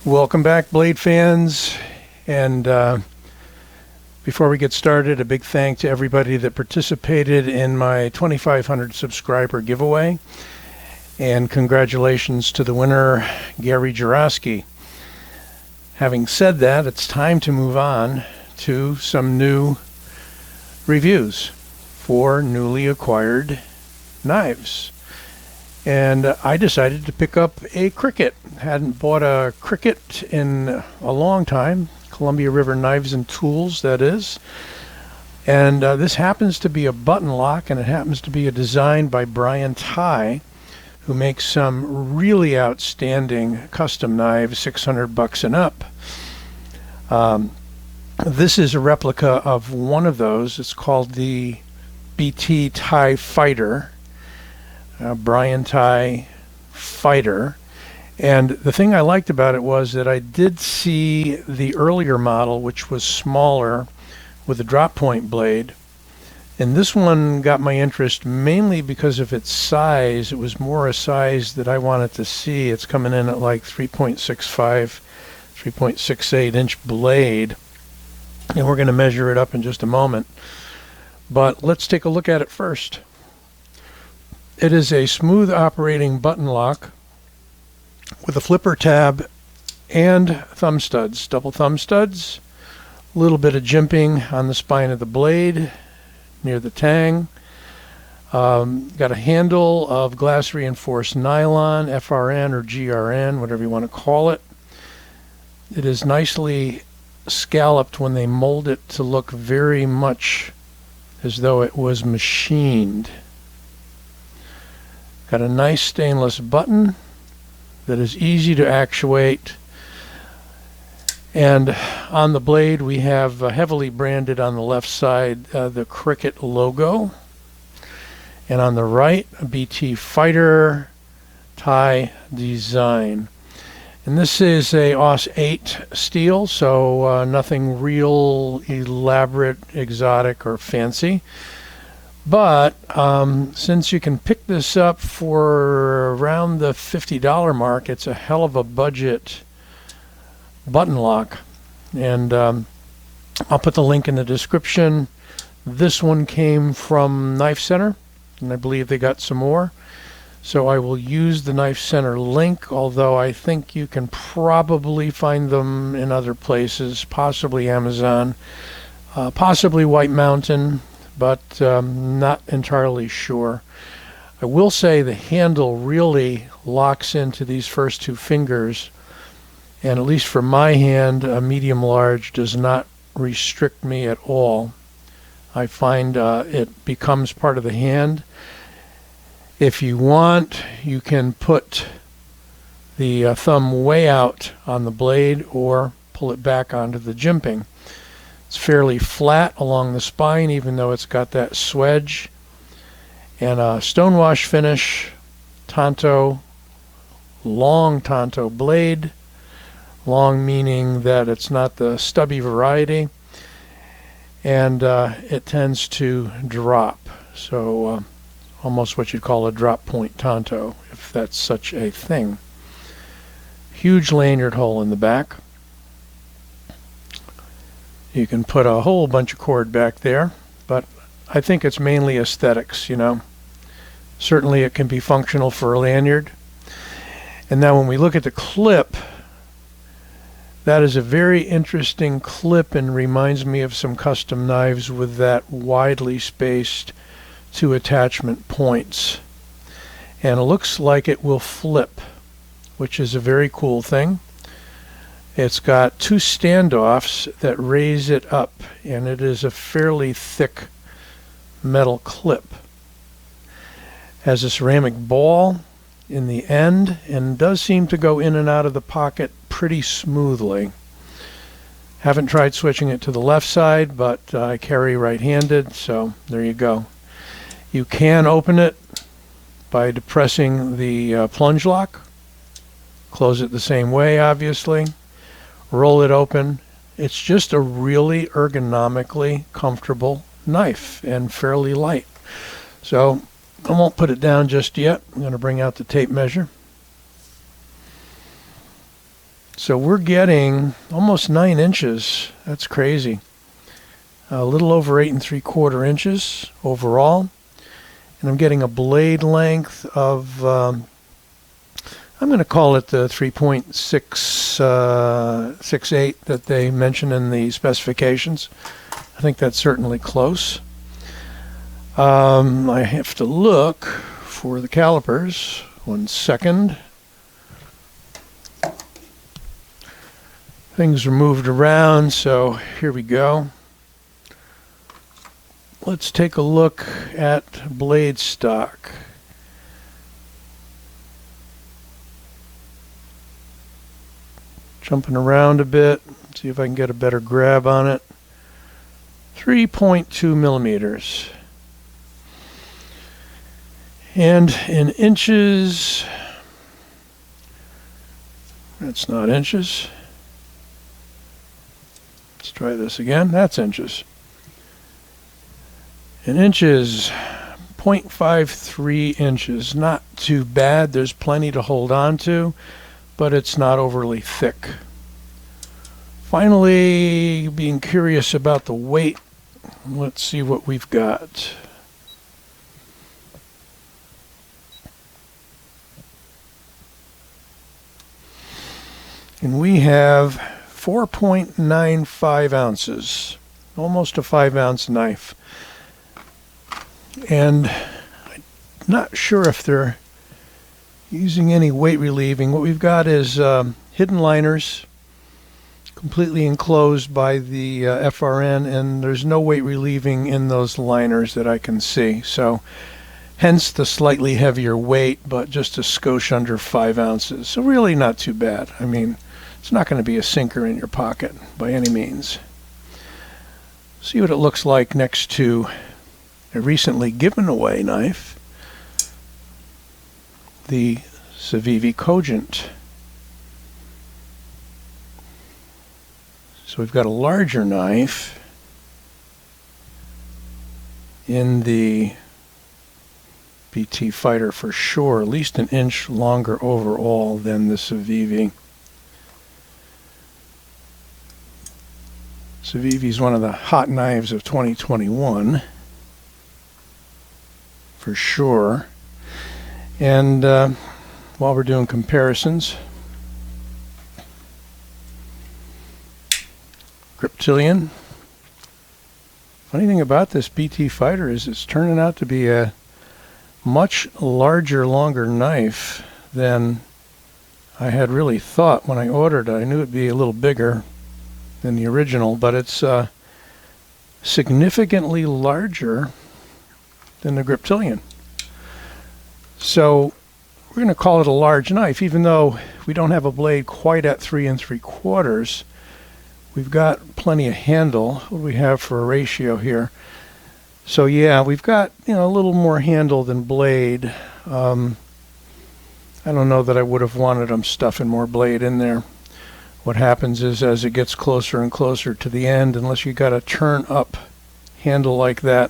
Welcome back, Blade fans. And before we get started, a big thank to everybody that participated in my 2,500 subscriber giveaway. And congratulations to the winner, Gary Jurowski. Having said that, it's time to move on to some new reviews for newly acquired knives. And I decided to pick up a Cricut. Hadn't bought a Cricut in a long time. Columbia River Knives and Tools, that is. And this happens to be a button lock, and it happens to be a design by Brian Tighe, who makes some really outstanding custom knives, $600 and up. This is a replica of one of those. It's called the BT Tighe Fighter. Brian Tighe Fighter. And the thing I liked about it was that I did see the earlier model, which was smaller with a drop point blade. And this one got my interest mainly because of its size. It was more a size that I wanted to see. It's coming in at like 3.65, 3.68 inch blade. And we're going to measure it up in just a moment. But let's take a look at it first. It is a smooth operating button lock with a flipper tab and thumb studs, double thumb studs, a little bit of jimping on the spine of the blade near the tang. Got a handle of glass reinforced nylon, FRN or GRN, whatever you want to call it. It is nicely scalloped when they mold it to look very much as though it was machined. Got a nice stainless button that is easy to actuate. And on the blade we have heavily branded on the left side the Cricut logo. And on the right, a BT Fighter Tighe design. And this is a AUS 8 steel, so nothing real elaborate, exotic, or fancy. But since you can pick this up for around the $50 mark, it's a hell of a budget button lock. And I'll put the link in the description. This one came from Knife Center, and I believe they got some more. So I will use the Knife Center link, although I think you can probably find them in other places, possibly Amazon, possibly White Mountain, but not entirely sure. I will say the handle really locks into these first two fingers, and at least for my hand, a medium large does not restrict me at all. I find it becomes part of the hand. If you want, you can put the thumb way out on the blade or pull it back onto the jimping. It's fairly flat along the spine, even though it's got that swedge. And a stonewash finish, Tonto, long Tonto blade. Long meaning that it's not the stubby variety. And it tends to drop. So almost what you'd call a drop point Tonto, if that's such a thing. Huge lanyard hole in the back. You can put a whole bunch of cord back there, but I think it's mainly aesthetics, you know. Certainly it can be functional for a lanyard. And now when we look at the clip, that is a very interesting clip and reminds me of some custom knives with that widely spaced two attachment points. And it looks like it will flip, which is a very cool thing. It's got two standoffs that raise it up, and it is a fairly thick metal clip. Has a ceramic ball in the end, and does seem to go in and out of the pocket pretty smoothly. Haven't tried switching it to the left side, but I carry right-handed, so there you go. You can open it by depressing the plunge lock. Close it the same way, obviously. Roll it open. It's just a really ergonomically comfortable knife and fairly light. So I won't put it down just yet. I'm going to bring out the tape measure. So we're getting almost 9 inches. That's crazy. A little over 8 3/4 inches overall. And I'm getting a blade length of, I'm going to call it the 3.668 that they mention in the specifications. I think that's certainly close. I have to look for the calipers. 1 second. Things are moved around, so here we go. Let's take a look at blade stock. Jumping around a bit, see if I can get a better grab on it. 3.2 millimeters. And in inches, that's not inches. Let's try this again. That's inches. In inches, 0.53 inches. Not too bad. There's plenty to hold on to, but it's not overly thick. Finally, being curious about the weight, let's see what we've got. And we have 4.95 ounces, almost a 5-ounce knife. And I'm not sure if they're using any weight relieving. What we've got is hidden liners, completely enclosed by the FRN, and there's no weight relieving in those liners that I can see. So hence the slightly heavier weight, but just a skosh under 5 ounces. So really not too bad. I mean, it's not going to be a sinker in your pocket by any means. See what it looks like next to a recently given away knife, the Civivi Cogent. So we've got a larger knife in the BT Fighter for sure, at least an inch longer overall than the Civivi. Civivi is one of the hot knives of 2021, for sure. And while we're doing comparisons, Griptilian. Funny thing about this BT Fighter is it's turning out to be a much larger, longer knife than I had really thought when I ordered it. I knew it'd be a little bigger than the original, but it's significantly larger than the Griptilian. So we're going to call it a large knife, even though we don't have a blade quite at 3 3/4. We've got plenty of handle. What do we have for a ratio here? So yeah, we've got, you know, a little more handle than blade. I don't know that I would have wanted them stuffing more blade in there. What happens is as it gets closer and closer to the end, unless you got a turn up handle like that,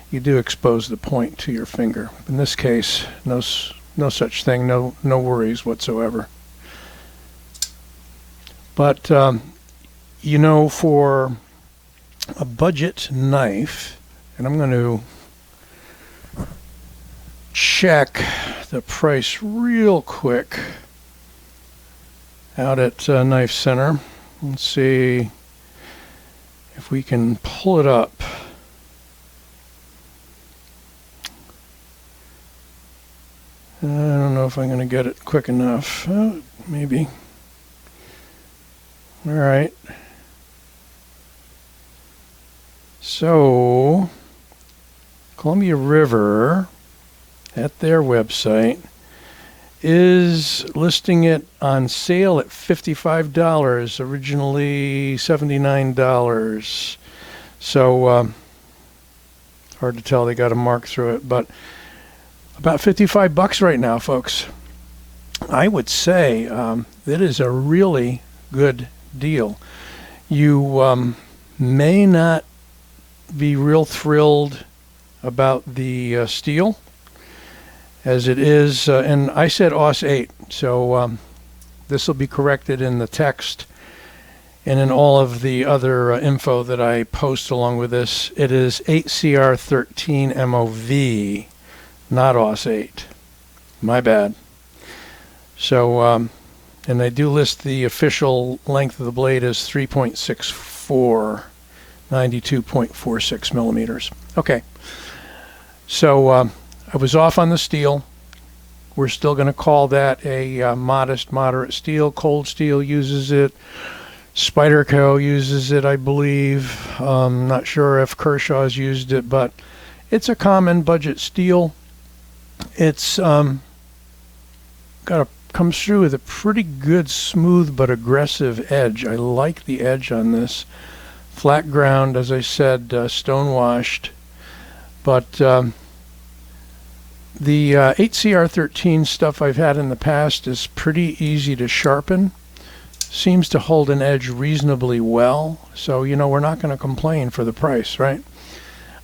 you do expose the point to your finger. In this case, no such thing, no worries whatsoever. But you know, for a budget knife, and I'm going to check the price real quick out at Knife Center. Let's see if we can pull it up. I don't know if I'm going to get it quick enough. Maybe. All right. So, Columbia River, at their website, is listing it on sale at $55, originally $79. So, hard to tell, they got a mark through it, but about $55 right now, folks. I would say that is a really good deal. You may not be real thrilled about the steel, as it is, and I said AUS 8, so This will be corrected in the text and in all of the other info that I post along with this. It is 8CR13 MOV, not OS 8. My bad. So, and I do list the official length of the blade as 3.64, 92.46 millimeters. Okay, so I was off on the steel. We're still going to call that a moderate steel. Cold Steel uses it. Spyderco uses it, I believe. Not sure if Kershaw's used it, but it's a common budget steel. It's comes through with a pretty good, smooth but aggressive edge. I like the edge on this. Flat ground, as I said, stone washed. But the 8CR13 stuff I've had in the past is pretty easy to sharpen. Seems to hold an edge reasonably well. So, you know, we're not going to complain for the price, right?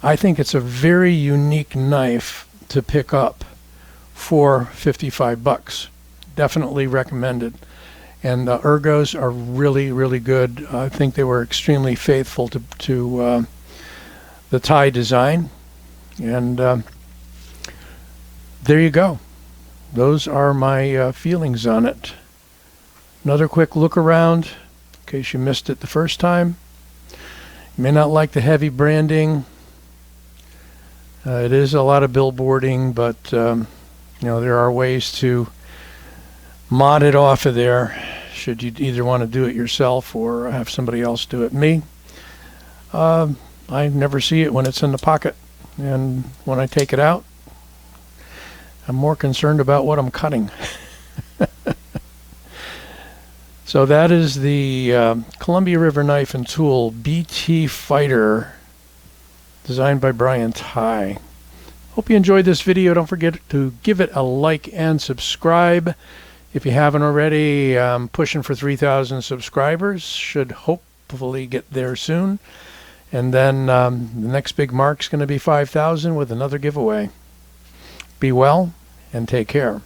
I think it's a very unique knife to pick up for 55 bucks. Definitely recommended. And the Ergos are really, really good. I think they were extremely faithful to the Tighe design. And there you go. Those are my feelings on it. Another quick look around, in case you missed it the first time. You may not like the heavy branding. It is a lot of billboarding, but you know, there are ways to mod it off of there should you either want to do it yourself or have somebody else do it. Me, I never see it when it's in the pocket, and when I take it out, I'm more concerned about what I'm cutting. So that is the Columbia River Knife and Tool BT Fighter, designed by Brian Tighe. Hope you enjoyed this video. Don't forget to give it a like and subscribe. If you haven't already, pushing for 3,000 subscribers. Should hopefully get there soon. And then the next big mark's going to be 5,000 with another giveaway. Be well and take care.